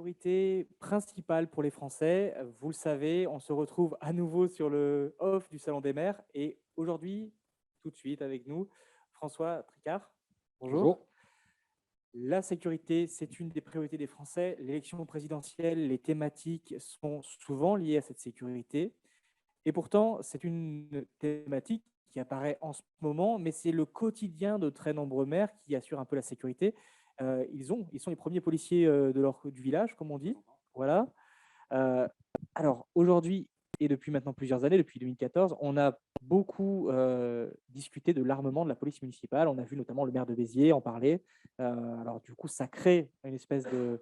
sécurité principale pour les Français. Vous le savez, on se retrouve à nouveau sur le off du Salon des maires. Et aujourd'hui, tout de suite avec nous, François Tricard. Bonjour. Bonjour. La sécurité, c'est une des priorités des Français. L'élection présidentielle, les thématiques sont souvent liées à cette sécurité. Et pourtant, c'est une thématique qui apparaît en ce moment, mais c'est le quotidien de très nombreux maires qui assurent un peu la sécurité. Ils sont les premiers policiers du village, comme on dit. Voilà. Euh, alors, aujourd'hui, et depuis maintenant plusieurs années, depuis 2014, on a beaucoup discuté de l'armement de la police municipale. On a vu notamment le maire de Béziers en parler. Alors, du coup, ça crée une espèce de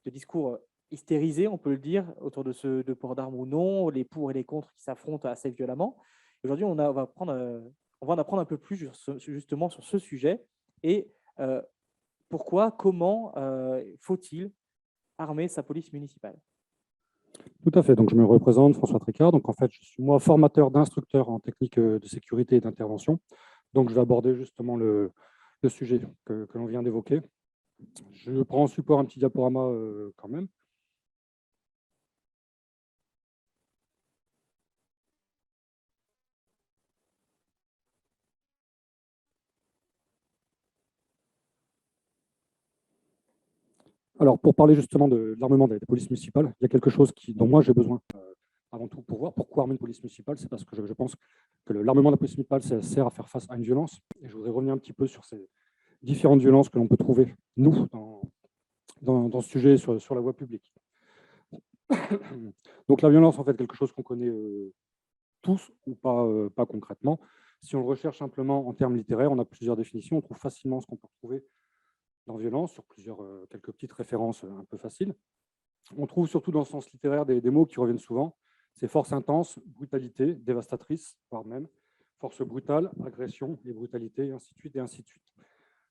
discours hystérisé, on peut le dire, autour de port d'armes ou non, les pour et les contre qui s'affrontent assez violemment. Aujourd'hui, on va en apprendre un peu plus justement sur ce sujet et pourquoi, comment faut-il armer sa police municipale. Tout à fait. Donc, je me représente, François Tricard. Donc, en fait, je suis moi formateur d'instructeur en technique de sécurité et d'intervention. Donc, je vais aborder justement le sujet que l'on vient d'évoquer. Je prends en support un petit diaporama quand même. Alors, pour parler justement de l'armement des polices municipales, il y a quelque chose dont moi j'ai besoin avant tout pour voir pourquoi armer une police municipale. C'est parce que je pense que l'armement de la police municipale ça sert à faire face à une violence. Et je voudrais revenir un petit peu sur ces différentes violences que l'on peut trouver, nous, dans ce sujet sur la voie publique. Donc la violence, en fait, quelque chose qu'on connaît tous ou pas concrètement. Si on le recherche simplement en termes littéraires, on a plusieurs définitions. On trouve facilement ce qu'on peut retrouver dans violence sur quelques petites références un peu faciles. On trouve surtout dans le sens littéraire des mots qui reviennent souvent. C'est force intense, brutalité, dévastatrice, voire même force brutale, agression et brutalité, et ainsi de suite, et ainsi de suite.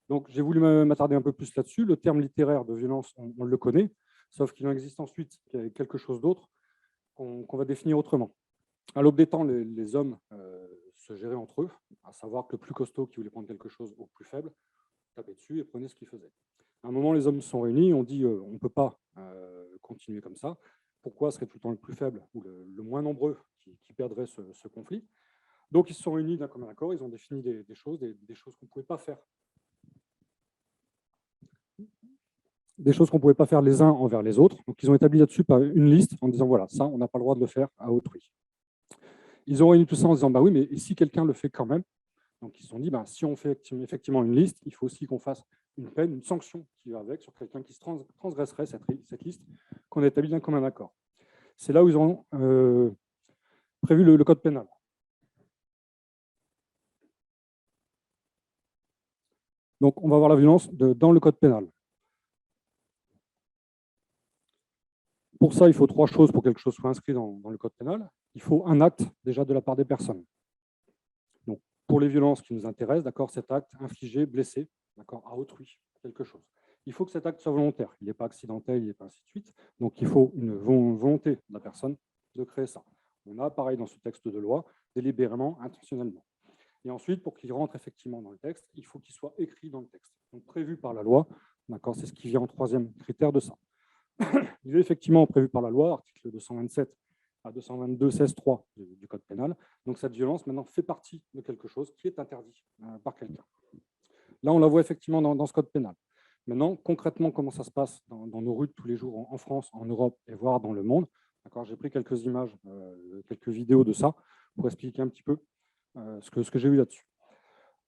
Donc, j'ai voulu m'attarder un peu plus là-dessus. Le terme littéraire de violence, on le connaît, sauf qu'il en existe ensuite quelque chose d'autre qu'on va définir autrement. À l'aube des temps, les hommes se géraient entre eux, à savoir que le plus costaud qui voulait prendre quelque chose au plus faible, tapait dessus et prenait ce qu'il faisait. À un moment, les hommes se sont réunis, on dit on ne peut pas continuer comme ça. Pourquoi serait tout le temps le plus faible ou le moins nombreux qui perdrait ce conflit? Donc, ils se sont réunis d'un commun accord, ils ont défini des choses qu'on ne pouvait pas faire. Des choses qu'on ne pouvait pas faire les uns envers les autres. Donc, ils ont établi là-dessus une liste en disant, voilà, ça, on n'a pas le droit de le faire à autrui. Ils ont réuni tout ça en disant, bah oui, mais et si quelqu'un le fait quand même? Donc, ils se sont dit, bah, si on fait effectivement une liste, il faut aussi qu'on fasse une peine, une sanction qui va avec sur quelqu'un qui se transgresserait cette liste qu'on a établie d'un commun accord. C'est là où ils ont prévu le code pénal. Donc, on va voir la violence dans le code pénal. Pour ça, il faut trois choses pour que quelque chose soit inscrit dans le code pénal. Il faut un acte déjà de la part des personnes. Donc, pour les violences qui nous intéressent, d'accord, cet acte infligé, blessé, d'accord, à autrui, quelque chose. Il faut que cet acte soit volontaire. Il n'est pas accidentel, il n'est pas ainsi de suite. Donc, il faut une volonté de la personne de créer ça. On a, pareil, dans ce texte de loi, délibérément, intentionnellement. Et ensuite, pour qu'il rentre effectivement dans le texte, il faut qu'il soit écrit dans le texte. Donc, prévu par la loi, d'accord, c'est ce qui vient en troisième critère de ça. Il est effectivement prévu par la loi, article 227 à 222, 16.3 du Code pénal. Donc cette violence, maintenant, fait partie de quelque chose qui est interdit par quelqu'un. Là, on la voit effectivement dans ce Code pénal. Maintenant, concrètement, comment ça se passe dans nos rues de tous les jours en France, en Europe et voire dans le monde. J'ai pris quelques images, quelques vidéos de ça pour expliquer un petit peu ce que j'ai vu là-dessus.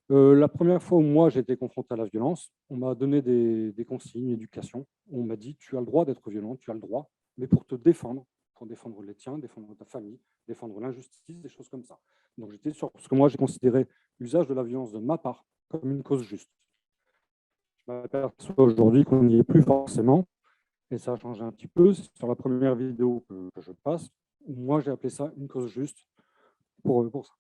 La première fois où moi j'ai été confronté à la violence, on m'a donné des consignes, une éducation. On m'a dit tu as le droit d'être violent, tu as le droit, mais pour te défendre, pour défendre les tiens, défendre ta famille, défendre l'injustice, des choses comme ça. Donc j'étais sur ce que moi j'ai considéré l'usage de la violence de ma part comme une cause juste. Je m'aperçois aujourd'hui qu'on n'y est plus forcément, et ça a changé un petit peu. C'est sur la première vidéo que je passe, où moi j'ai appelé ça une cause juste pour ça.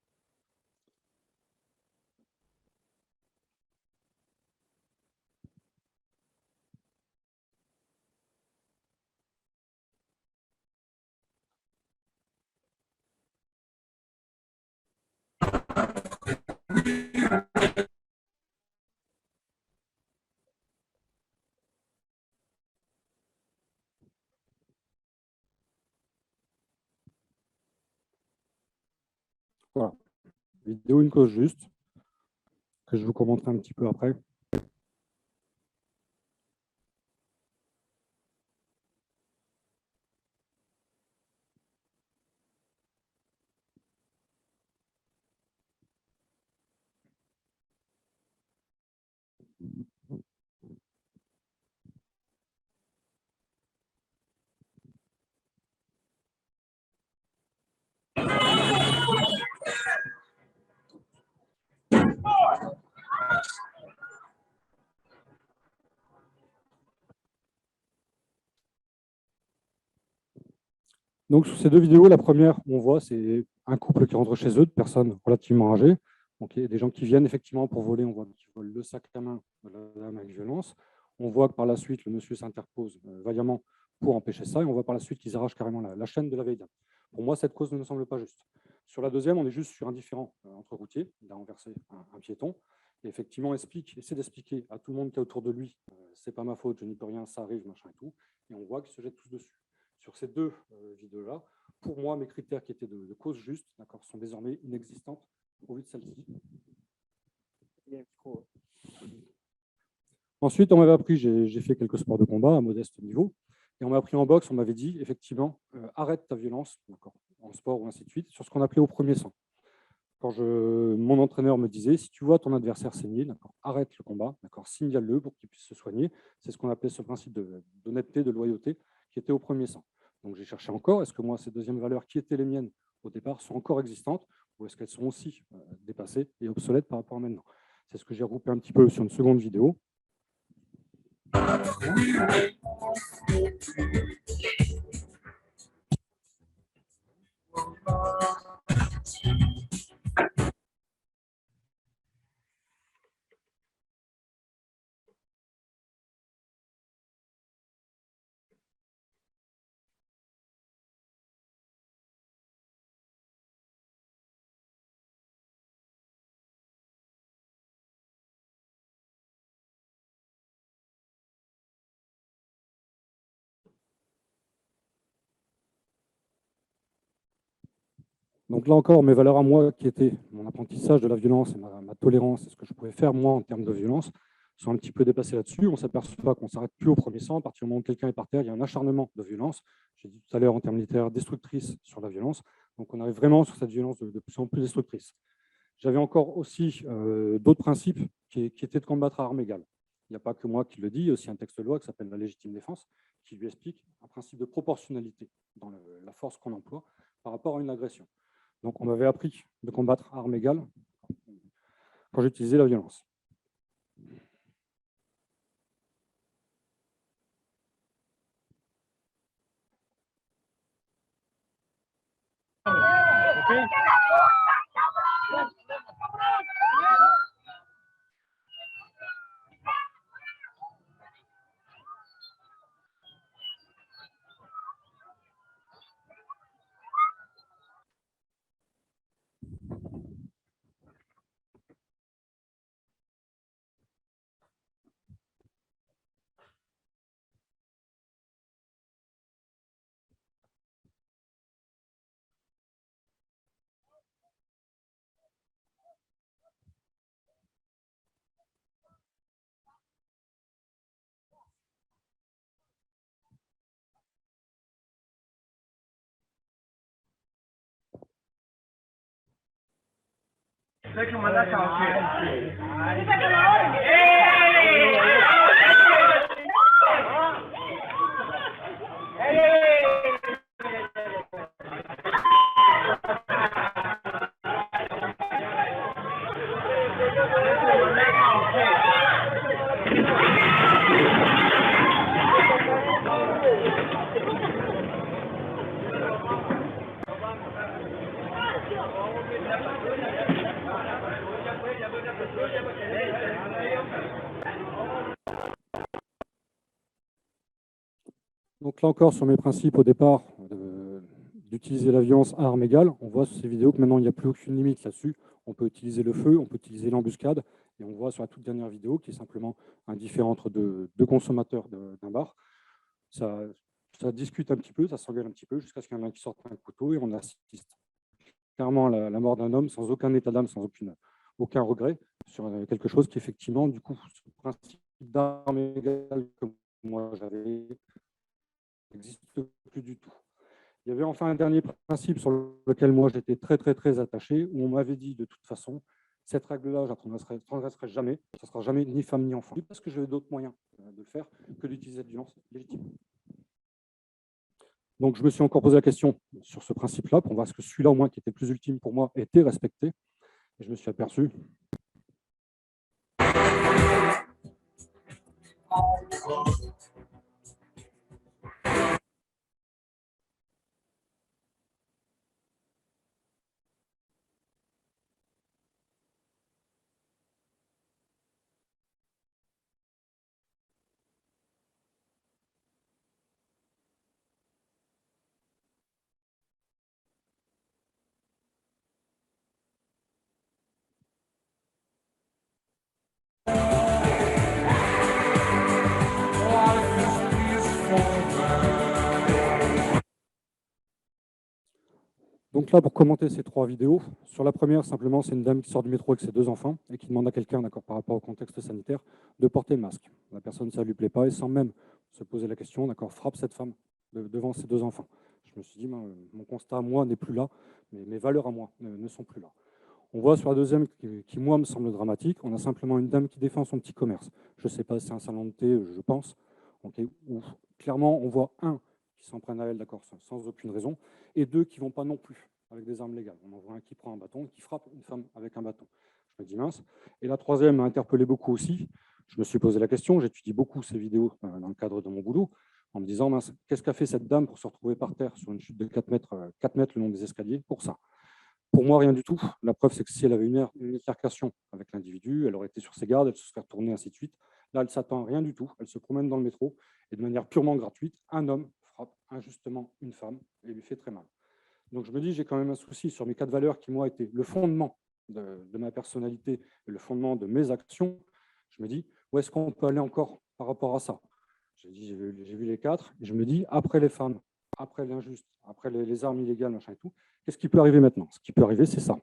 Voilà. Vidéo, une cause juste, que je vous commenterai un petit peu après. Donc, sur ces deux vidéos, la première, on voit, c'est un couple qui rentre chez eux, de personnes relativement âgées. Donc, il y a des gens qui viennent effectivement pour voler. On voit qu'ils volent le sac à main de la dame avec violence. On voit que par la suite, le monsieur s'interpose vaillamment pour empêcher ça. Et on voit par la suite qu'ils arrachent carrément la chaîne de la veille. Pour moi, cette cause ne me semble pas juste. Sur la deuxième, on est juste sur un différend entre routiers. Il a renversé un piéton. Et effectivement, essaie d'expliquer à tout le monde qui est autour de lui, c'est pas ma faute, je n'y peux rien, ça arrive, machin et tout. Et on voit qu'ils se jettent tous dessus. Sur ces deux vidéos-là, pour moi, mes critères qui étaient de cause juste sont désormais inexistants au vu de celle-ci. Ensuite, on m'avait appris, j'ai fait quelques sports de combat à modeste niveau, et on m'a appris en boxe, on m'avait dit, effectivement, arrête ta violence, en sport ou ainsi de suite, sur ce qu'on appelait au premier sang. Quand mon entraîneur me disait, si tu vois ton adversaire saigner, arrête le combat, signale-le pour qu'il puisse se soigner. C'est ce qu'on appelait ce principe d'honnêteté, de loyauté, qui était au premier sang. Donc j'ai cherché encore, est-ce que moi, ces deuxièmes valeurs qui étaient les miennes au départ sont encore existantes, ou est-ce qu'elles sont aussi dépassées et obsolètes par rapport à maintenant? C'est ce que j'ai regroupé un petit peu sur une seconde vidéo. Donc là encore, mes valeurs à moi, qui étaient mon apprentissage de la violence et ma tolérance, et ce que je pouvais faire moi en termes de violence, sont un petit peu dépassées là-dessus. On s'aperçoit qu'on ne s'arrête plus au premier sang. À partir du moment où quelqu'un est par terre, il y a un acharnement de violence. J'ai dit tout à l'heure en termes littéraires, destructrice sur la violence. Donc on arrive vraiment sur cette violence de plus en plus destructrice. J'avais encore aussi d'autres principes qui étaient de combattre à armes égales. Il n'y a pas que moi qui le dis, il y a aussi un texte de loi qui s'appelle la légitime défense, qui lui explique un principe de proportionnalité dans la force qu'on emploie par rapport à une agression. Donc, on m'avait appris de combattre à armes égales quand j'utilisais la violence. Okay. Donc là encore, sur mes principes au départ d'utiliser la violence à armes égales, on voit sur ces vidéos que maintenant, il n'y a plus aucune limite là-dessus. On peut utiliser le feu, on peut utiliser l'embuscade, et on voit sur la toute dernière vidéo, qui est simplement un différend entre deux consommateurs d'un bar, ça discute un petit peu, ça s'engueule un petit peu, jusqu'à ce qu'il y en ait un qui sorte un couteau, et on assiste clairement la mort d'un homme sans aucun état d'âme, sans aucun regret, sur quelque chose qui, effectivement, du coup, ce principe d'armes égales que moi j'avais n'existe plus du tout. Il y avait enfin un dernier principe sur lequel moi j'étais très, très, très attaché, où on m'avait dit de toute façon, cette règle-là, je ne transgresserai jamais, ça ne sera jamais ni femme ni enfant, parce que j'avais d'autres moyens de le faire que d'utiliser cette violence légitime. Donc je me suis encore posé la question sur ce principe-là, pour voir ce que celui-là, au moins, qui était plus ultime pour moi, était respecté. Et je me suis aperçu donc là, pour commenter ces 3 vidéos, sur la première, simplement, c'est une dame qui sort du métro avec ses 2 enfants et qui demande à quelqu'un, d'accord, par rapport au contexte sanitaire, de porter le masque. La personne, ça ne lui plaît pas et sans même se poser la question, d'accord, frappe cette femme devant ses 2 enfants. Je me suis dit, mon constat à moi n'est plus là, mais mes valeurs à moi ne sont plus là. On voit sur la deuxième, qui moi me semble dramatique, on a simplement une dame qui défend son petit commerce. Je ne sais pas si c'est un salon de thé, je pense, okay, où clairement on voit un qui s'en prennent à elle, d'accord, sans aucune raison, et 2 qui ne vont pas non plus avec des armes légales. On en voit un qui prend un bâton, qui frappe une femme avec un bâton. Je me dis mince. Et la troisième m'a interpellé beaucoup aussi. Je me suis posé la question, j'étudie beaucoup ces vidéos dans le cadre de mon boulot, en me disant, mince, qu'est-ce qu'a fait cette dame pour se retrouver par terre sur une chute de 4 mètres le long des escaliers pour ça? Pour moi, rien du tout. La preuve, c'est que si elle avait une altercation avec l'individu, elle aurait été sur ses gardes, elle se serait retournée, ainsi de suite. Là, elle ne s'attend à rien du tout. Elle se promène dans le métro et de manière purement gratuite, un homme frappe injustement une femme et lui fait très mal. Donc je me dis, j'ai quand même un souci sur mes 4 valeurs qui, moi, étaient le fondement de ma personnalité et le fondement de mes actions. Je me dis, où est-ce qu'on peut aller encore par rapport à ça? J'ai vu les 4 et je me dis, après les femmes, après l'injuste, après les armes illégales, machin et tout, qu'est-ce qui peut arriver maintenant? Ce qui peut arriver, c'est ça.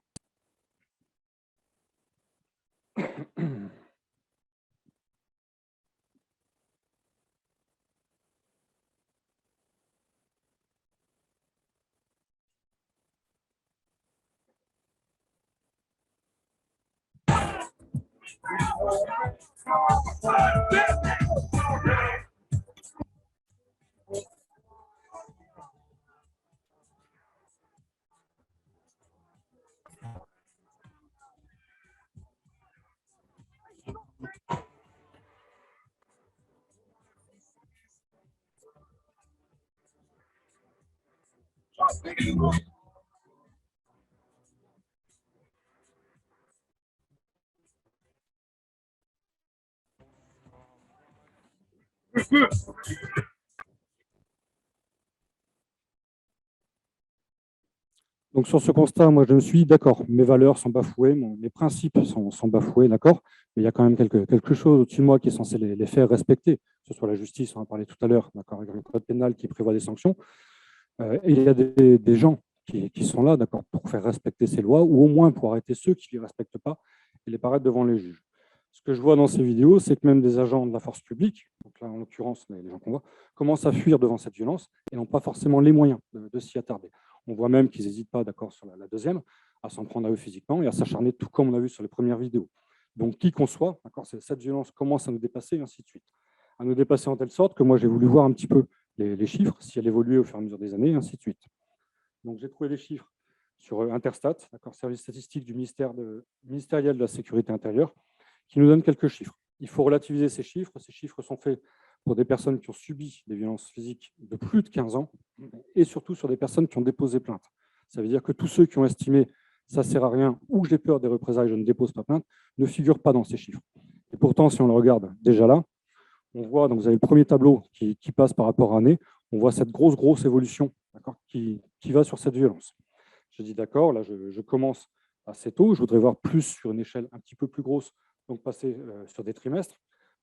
Donc sur ce constat, moi je me suis dit, d'accord, mes valeurs sont bafouées, mes principes sont bafoués, d'accord, mais il y a quand même quelque chose au-dessus de moi qui est censé les faire respecter, que ce soit la justice, on en a parlé tout à l'heure, d'accord, avec un code pénal qui prévoit des sanctions, et il y a des gens qui sont là, d'accord, pour faire respecter ces lois, ou au moins pour arrêter ceux qui ne les respectent pas et les paraître devant les juges. Ce que je vois dans ces vidéos, c'est que même des agents de la force publique, donc là en l'occurrence les gens qu'on voit, commencent à fuir devant cette violence et n'ont pas forcément les moyens de s'y attarder. On voit même qu'ils n'hésitent pas, d'accord, sur la deuxième, à s'en prendre à eux physiquement et à s'acharner, tout comme on a vu sur les premières vidéos. Donc qui qu'on soit, d'accord, cette violence commence à nous dépasser et ainsi de suite. À nous dépasser en telle sorte que moi j'ai voulu voir un petit peu les chiffres, si elle évoluait au fur et à mesure des années, et ainsi de suite. Donc j'ai trouvé les chiffres sur Interstat, d'accord, service statistique du ministériel de la Sécurité intérieure, qui nous donne quelques chiffres. Il faut relativiser ces chiffres. Ces chiffres sont faits pour des personnes qui ont subi des violences physiques de plus de 15 ans et surtout sur des personnes qui ont déposé plainte. Ça veut dire que tous ceux qui ont estimé ça ne sert à rien ou j'ai peur des représailles, je ne dépose pas plainte, ne figurent pas dans ces chiffres. Et pourtant, si on le regarde déjà là, on voit, donc vous avez le premier tableau qui passe par rapport à année, on voit cette grosse évolution qui va sur cette violence. J'ai dit d'accord, là je commence assez tôt, je voudrais voir plus sur une échelle un petit peu plus grosse, donc passer sur des trimestres.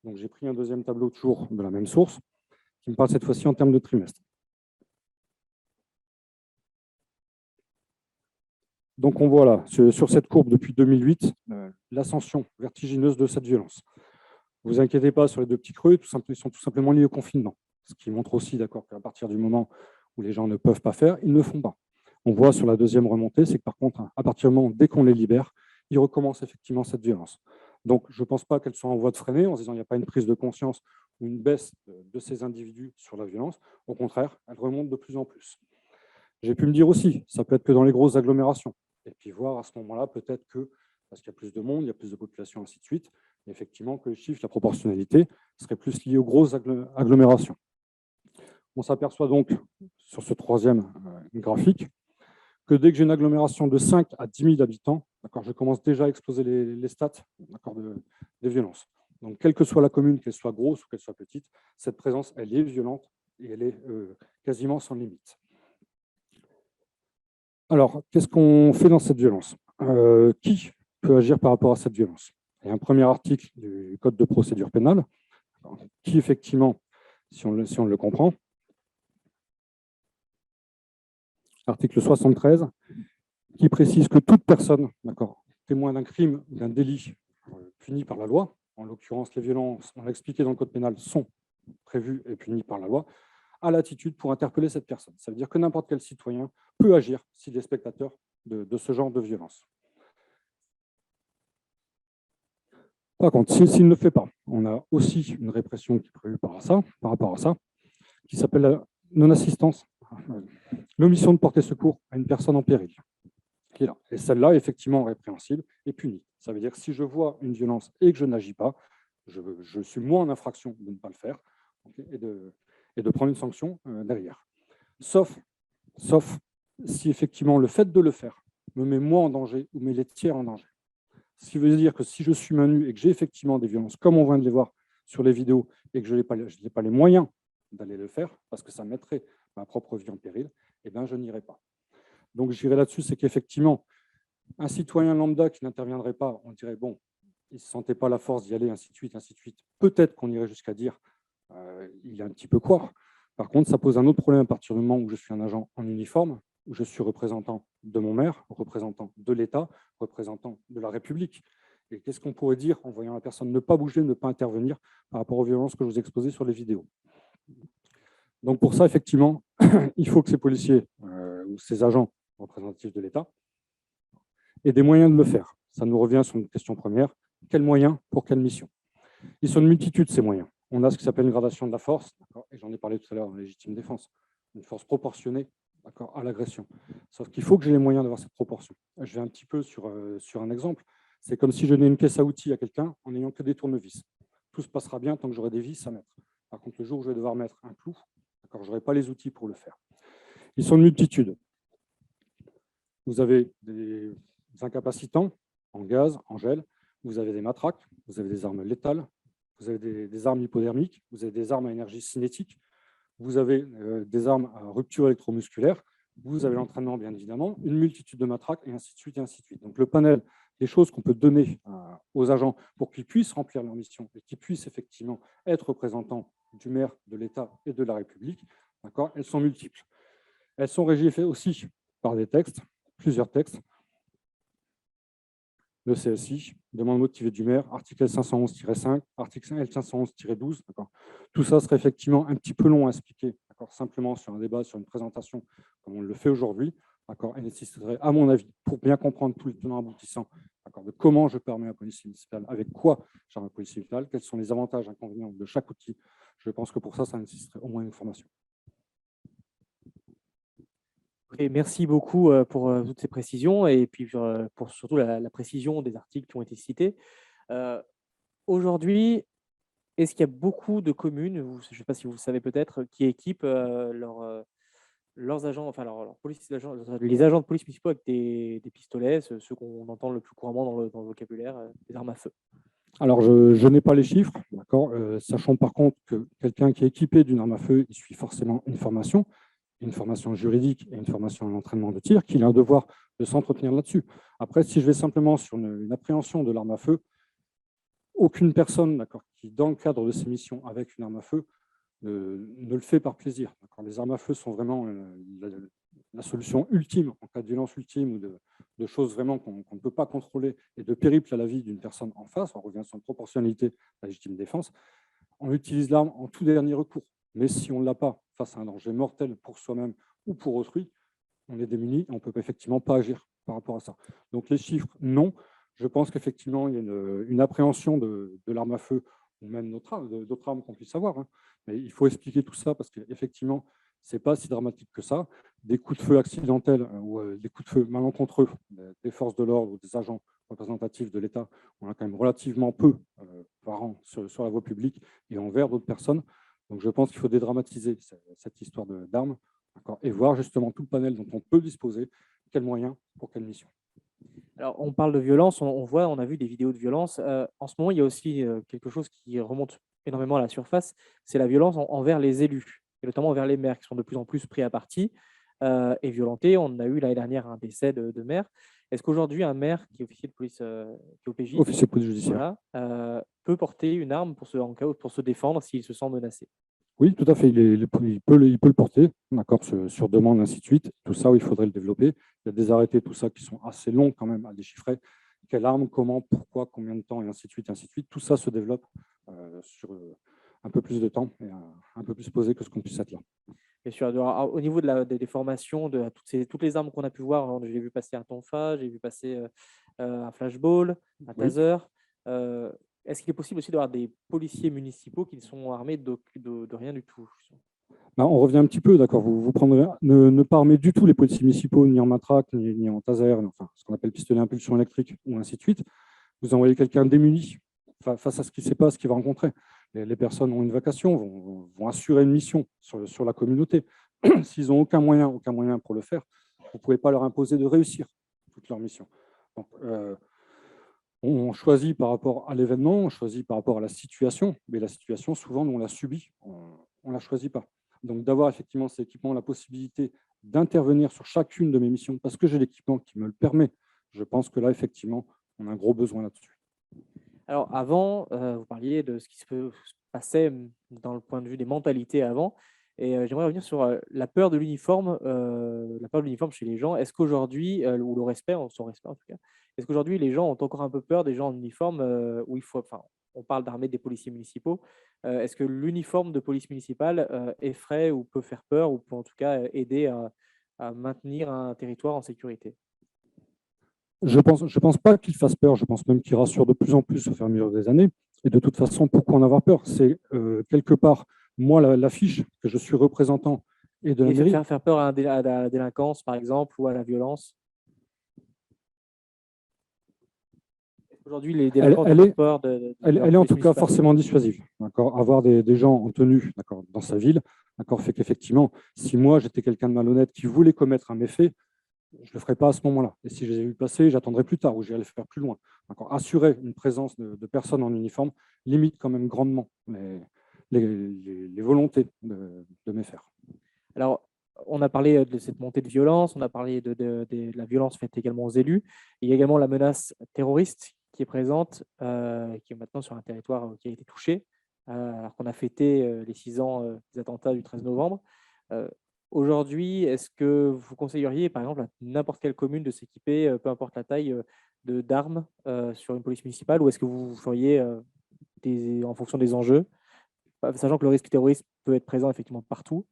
Donc j'ai pris un deuxième tableau toujours de la même source, qui me parle cette fois-ci en termes de trimestres. Donc on voit là, sur cette courbe depuis 2008, l'ascension vertigineuse de cette violence. Ne vous inquiétez pas sur les deux petits creux, ils sont tout simplement liés au confinement. Ce qui montre aussi qu'à partir du moment où les gens ne peuvent pas faire, ils ne font pas. On voit sur la deuxième remontée, c'est que par contre, à partir du moment, dès qu'on les libère, ils recommencent effectivement cette violence. Donc je ne pense pas qu'elle soit en voie de freiner, en se disant qu'il n'y a pas une prise de conscience ou une baisse de ces individus sur la violence. Au contraire, elle remonte de plus en plus. J'ai pu me dire aussi, ça peut être que dans les grosses agglomérations. Et puis voir à ce moment-là, peut-être que, parce qu'il y a plus de monde, il y a plus de population, ainsi de suite, effectivement que le chiffre, la proportionnalité, serait plus lié aux grosses agglomérations. On s'aperçoit donc, sur ce troisième graphique, que dès que j'ai une agglomération de 5 à 10 000 habitants, je commence déjà à exploser les stats des violences. Donc, quelle que soit la commune, qu'elle soit grosse ou qu'elle soit petite, cette présence, elle est violente et elle est quasiment sans limite. Alors, qu'est-ce qu'on fait dans cette violence? Qui peut agir par rapport à cette violence? Il y a un premier article du Code de procédure pénale, qui effectivement, si on le comprend, article 73, qui précise que toute personne, témoin d'un crime ou d'un délit puni par la loi, en l'occurrence les violences, on l'a expliqué dans le Code pénal, sont prévues et punies par la loi, a l'attitude pour interpeller cette personne. Ça veut dire que n'importe quel citoyen peut agir s'il est spectateur de ce genre de violence. Par contre, s'il ne le fait pas, on a aussi une répression qui est prévue par rapport à ça, qui s'appelle la non-assistance, l'omission de porter secours à une personne en péril. Qui est là. Et celle-là, effectivement, répréhensible et punie. Ça veut dire que si je vois une violence et que je n'agis pas, je suis moins en infraction de ne pas le faire, et de prendre une sanction derrière. Sauf si effectivement le fait de le faire me met moi en danger ou met les tiers en danger. Ce qui veut dire que si je suis main nue et que j'ai effectivement des violences, comme on vient de les voir sur les vidéos, et que je n'ai pas les moyens d'aller le faire, parce que ça mettrait ma propre vie en péril, eh bien, je n'irai pas. Donc, j'irai là-dessus, c'est qu'effectivement, un citoyen lambda qui n'interviendrait pas, on dirait, bon, il ne se sentait pas la force d'y aller, ainsi de suite, ainsi de suite. Peut-être qu'on irait jusqu'à dire, il est un petit peu quoi. Par contre, ça pose un autre problème à partir du moment où je suis un agent en uniforme, où je suis représentant de mon maire, représentant de l'État, représentant de la République. Et qu'est-ce qu'on pourrait dire en voyant la personne ne pas bouger, ne pas intervenir par rapport aux violences que je vous ai exposées sur les vidéos? Donc pour ça, effectivement, il faut que ces policiers ou ces agents représentatifs de l'État aient des moyens de le faire. Ça nous revient sur une question première. Quels moyens pour quelle mission? Ils sont une multitude, ces moyens. On a ce qui s'appelle une gradation de la force, et j'en ai parlé tout à l'heure en légitime défense, une force proportionnée à l'agression. Sauf qu'il faut que j'ai les moyens d'avoir cette proportion. Je vais un petit peu sur un exemple. C'est comme si je donnais une pièce à outils à quelqu'un en n'ayant que des tournevis. Tout se passera bien tant que j'aurai des vis à mettre. Par contre, le jour où je vais devoir mettre un clou, je n'aurai pas les outils pour le faire. Ils sont une multitude. Vous avez des incapacitants en gaz, en gel, vous avez des matraques, vous avez des armes létales, vous avez des armes hypodermiques, vous avez des armes à énergie cinétique, vous avez des armes à rupture électromusculaire, vous avez l'entraînement, bien évidemment, une multitude de matraques, et ainsi de suite, et ainsi de suite. Donc, le panel des choses qu'on peut donner aux agents pour qu'ils puissent remplir leur mission et qu'ils puissent effectivement être représentants du maire, de l'État et de la République, elles sont multiples. Elles sont régies aussi par des textes, plusieurs textes. Le CSI, demande motivée du maire, article L511-5, article L511-12. Tout ça serait effectivement un petit peu long à expliquer, simplement sur un débat, sur une présentation, comme on le fait aujourd'hui. Elle nécessiterait, à mon avis, pour bien comprendre tout le tenant aboutissant, de comment je permets à la police municipale, avec quoi j'arme la police municipale, quels sont les avantages et inconvénients de chaque outil. Je pense que pour ça, ça nécessiterait au moins une formation. Et merci beaucoup pour toutes ces précisions et puis pour surtout la précision des articles qui ont été cités. Aujourd'hui, est-ce qu'il y a beaucoup de communes, je ne sais pas si vous le savez peut-être, qui équipent leurs agents, enfin les agents de police municipaux avec des pistolets, ceux qu'on entend le plus couramment dans le vocabulaire, des armes à feu? Alors, je n'ai pas les chiffres, sachant par contre que quelqu'un qui est équipé d'une arme à feu, il suit forcément une formation juridique et une formation à l'entraînement de tir, qu'il a un devoir de s'entretenir là-dessus. Après, si je vais simplement sur une appréhension de l'arme à feu, aucune personne qui, dans le cadre de ses missions avec une arme à feu, ne le fait par plaisir. Les armes à feu sont vraiment la solution ultime en cas de violence ultime ou de choses vraiment qu'on ne peut pas contrôler et de périple à la vie d'une personne en face, on revient sur la proportionnalité de la légitime défense, on utilise l'arme en tout dernier recours. Mais si on ne l'a pas face à un danger mortel pour soi-même ou pour autrui, on est démuni et on ne peut effectivement pas agir par rapport à ça. Donc les chiffres, non. Je pense qu'effectivement, il y a une appréhension de l'arme à feu ou même d'autres armes qu'on puisse avoir. Hein. Mais il faut expliquer tout ça parce qu'effectivement, ce n'est pas si dramatique que ça. Des coups de feu accidentels ou des coups de feu malencontreux des forces de l'ordre ou des agents représentatifs de l'État, on a quand même relativement peu par an sur la voie publique et envers d'autres personnes. Donc je pense qu'il faut dédramatiser cette histoire d'armes et voir justement tout le panel dont on peut disposer, quels moyens pour quelle mission. Alors, on parle de violence, on a vu des vidéos de violence. En ce moment, il y a aussi quelque chose qui remonte énormément à la surface, c'est la violence envers les élus, et notamment envers les maires, qui sont de plus en plus pris à partie et violentés. On a eu l'année dernière un décès de maire. Est-ce qu'aujourd'hui, un maire qui est officier de police, qui est OPJ, officier de police judiciaire, voilà, peut porter une arme pour se défendre s'il se sent menacé? Oui, tout à fait. Il peut le porter, d'accord, sur demande, ainsi de suite. Tout ça, il faudrait le développer. Il y a des arrêtés, tout ça, qui sont assez longs quand même à déchiffrer. Quelle arme, comment, pourquoi, combien de temps, et ainsi de suite, ainsi de suite. Tout ça se développe sur un peu plus de temps et un peu plus posé que ce qu'on puisse être là. Bien sûr, au niveau des formations, de toutes les armes qu'on a pu voir, hein, j'ai vu passer un tonfa, j'ai vu passer un flashball, un taser. Est-ce qu'il est possible aussi d'avoir des policiers municipaux qui ne sont armés de rien du tout? Ben, on revient un petit peu, d'accord. Vous prendrez, ne pas armer du tout les policiers municipaux, ni en matraque, ni en taser, enfin, ce qu'on appelle pistolet à impulsion électrique, ou ainsi de suite. Vous envoyez quelqu'un démuni face à ce qui ne sait pas, ce qu'il va rencontrer. Les personnes ont une vacation, vont assurer une mission sur la communauté. S'ils n'ont aucun moyen pour le faire, vous ne pouvez pas leur imposer de réussir toute leur mission. Donc, on choisit par rapport à l'événement, on choisit par rapport à la situation, mais la situation, souvent, nous, on la subit, on ne la choisit pas. Donc, d'avoir effectivement ces équipements, la possibilité d'intervenir sur chacune de mes missions, parce que j'ai l'équipement qui me le permet, je pense que là, effectivement, on a un gros besoin là-dessus. Alors, avant, vous parliez de ce qui se passait dans le point de vue des mentalités avant. Et j'aimerais revenir sur la peur de l'uniforme chez les gens. Est-ce qu'aujourd'hui, ou le respect, son respect en tout cas, est-ce qu'aujourd'hui les gens ont encore un peu peur des gens en uniforme où on parle d'armée des policiers municipaux. Est-ce que l'uniforme de police municipale effraie ou peut faire peur ou peut en tout cas aider à maintenir un territoire en sécurité? Je pense pas qu'il fasse peur, je pense même qu'il rassure de plus en plus au fur et à mesure des années. Et de toute façon, pourquoi en avoir peur? C'est quelque part, moi, l'affiche que je suis représentant et de la mairie. Faire peur à la délinquance, par exemple, ou à la violence? Aujourd'hui, les délinquants ont peur elle est en tout cas forcément dissuasive. Avoir des gens en tenue dans sa ville fait qu'effectivement, si moi j'étais quelqu'un de malhonnête qui voulait commettre un méfait, je ne le ferai pas à ce moment-là. Et si je les ai vus passer, j'attendrai plus tard ou j'irai le faire plus loin. Assurer une présence de personnes en uniforme limite quand même grandement les volontés de méfaire. Alors, on a parlé de cette montée de violence, on a parlé de la violence faite également aux élus. Il y a également la menace terroriste qui est présente, qui est maintenant sur un territoire qui a été touché, alors qu'on a fêté les 6 ans des attentats du 13 novembre. Aujourd'hui, est-ce que vous conseilleriez, par exemple, à n'importe quelle commune de s'équiper, peu importe la taille, d'armes sur une police municipale, ou est-ce que vous feriez en fonction des enjeux, sachant que le risque terroriste peut être présent effectivement partout?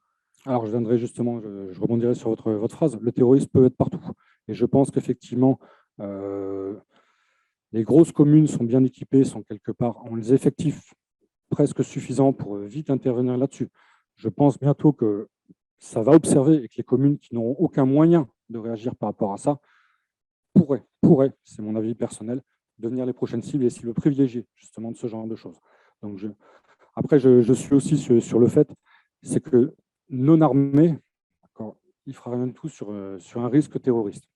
Alors, je viendrai justement, je rebondirai sur votre phrase. Le terrorisme peut être partout. Et je pense qu'effectivement, les grosses communes sont bien équipées, sont quelque part, ont les effectifs presque suffisants pour vite intervenir là-dessus. Je pense bientôt que ça va observer et que les communes qui n'auront aucun moyen de réagir par rapport à ça pourraient, c'est mon avis personnel, devenir les prochaines cibles et cibles privilégiées justement de ce genre de choses. Donc après, je suis aussi sur le fait, c'est que non armé, il ne fera rien du tout sur un risque terroriste.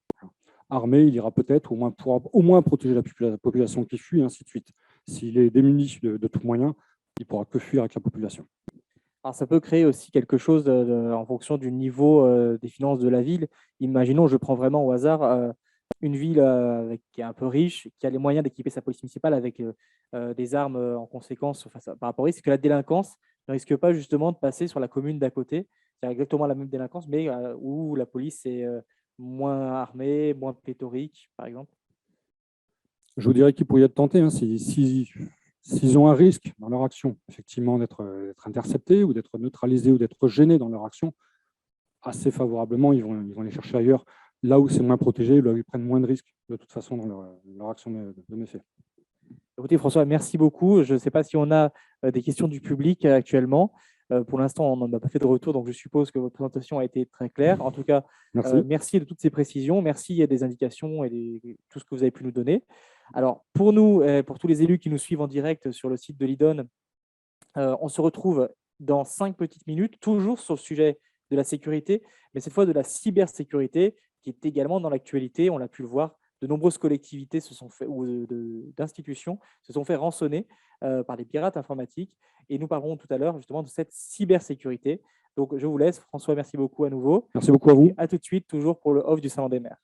Armé, il ira peut-être au moins protéger la population qui fuit, et ainsi de suite. S'il est démuni de tout moyen, il ne pourra que fuir avec la population. Alors, ça peut créer aussi quelque chose en fonction du niveau des finances de la ville. Imaginons, je prends vraiment au hasard une ville qui est un peu riche, qui a les moyens d'équiper sa police municipale avec des armes en conséquence par rapport au risque, que la délinquance ne risque pas justement de passer sur la commune d'à côté. C'est exactement la même délinquance, mais où la police est moins armés, moins pléthoriques, par exemple? Je vous dirais qu'ils pourraient être tentés, hein, s'ils ont un risque dans leur action, effectivement, d'être interceptés ou d'être neutralisés ou d'être gênés dans leur action, assez favorablement, ils vont les chercher ailleurs, là où c'est moins protégé, là où ils prennent moins de risques, de toute façon, dans leur action de méfait. Écoutez, François, merci beaucoup. Je ne sais pas si on a des questions du public actuellement. Pour l'instant, on n'en a pas fait de retour, donc je suppose que votre présentation a été très claire. En tout cas, Merci. merci de toutes ces précisions. Merci des indications et tout ce que vous avez pu nous donner. Alors, pour nous, pour tous les élus qui nous suivent en direct sur le site de l'IDON, on se retrouve dans 5 petites minutes, toujours sur le sujet de la sécurité, mais cette fois de la cybersécurité, qui est également dans l'actualité. On l'a pu le voir, de nombreuses collectivités ou d'institutions se sont fait rançonner par des pirates informatiques. Et nous parlerons tout à l'heure justement de cette cybersécurité. Donc, je vous laisse. François, merci beaucoup à nouveau. Merci beaucoup à vous. Et à tout de suite, toujours pour le off du Salon des maires.